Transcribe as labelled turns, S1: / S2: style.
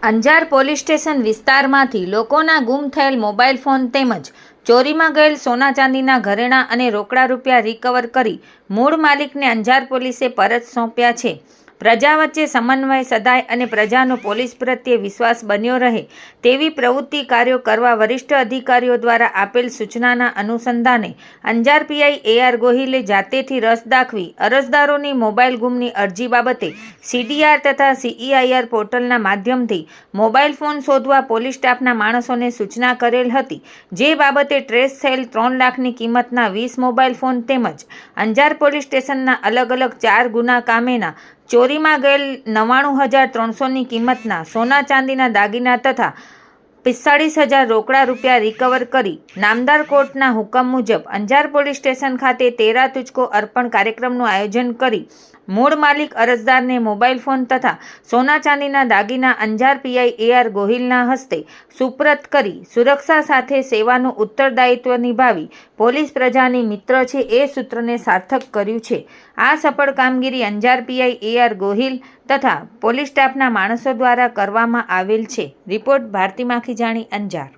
S1: Anjar police station વિસ્તારમાંથી લોકોના ગુમ થયેલ મોબાઈલ ફોન તેમજ ચોરીમાં ગયેલ સોના ચાંદીના ઘરેણાં અને રોકડા રૂપિયા રિકવર કરી મૂળ માલિકને અંજાર પોલીસે પરત સોંપ્યા છે। પ્રજા વચ્ચે સમન્વય સદાય અને પ્રજાનો પોલીસ પ્રત્યે વિશ્વાસ બન્યો રહે તેવી પ્રવૃત્તિ કાર્યો કરવા વરિષ્ઠ અધિકારીઓ દ્વારા આપેલ સૂચનાના અનુસંધાને અંજાર પીઆઈ એઆર ગોહિલે જાતેથી રસ દાખવી અરજદારોની મોબાઈલ ગુમની અરજી બાબતે સીડીઆર તથા સીઈઆઈઆર પોર્ટલના માધ્યમથી મોબાઈલ ફોન શોધવા પોલીસ સ્ટાફના માણસોને સૂચના કરેલ હતી, જે બાબતે ટ્રેસ થયેલ 3 લાખની કિંમતના 20 મોબાઈલ ફોન તેમજ અંજાર પોલીસ સ્ટેશનના અલગ અલગ 4 ગુના કામેના ચોરીમાં ગયેલ 99,300ની કિંમતના સોના ચાંદીના દાગીના તથા 45,000 રોકડા રૂપિયા રિકવર કરી નામદાર કોર્ટના હુકમ મુજબ અંજાર પોલીસ સ્ટેશન ખાતે તેરા તુજકો અર્પણ કાર્યક્રમનું આયોજન કરી મૂળ માલિક અરજદારને મોબાઈલ ફોન તથા સોના ચાંદીના દાગીના અંજાર પીઆઈ એઆર ગોહિલના હસ્તે સુપ્રત કરી સુરક્ષા સાથે સેવાનું ઉત્તરદાયિત્વ નિભાવી પોલીસ પ્રજાની મિત્ર છે એ સૂત્રને સાર્થક કર્યું છે। આ સફળ કામગીરી અંજાર પીઆઈ એઆર ગોહિલ તથા પોલીસ સ્ટાફના માણસો દ્વારા કરવામાં આવેલ છે। રિપોર્ટ ભારતી માખીજાણી, અંજાર।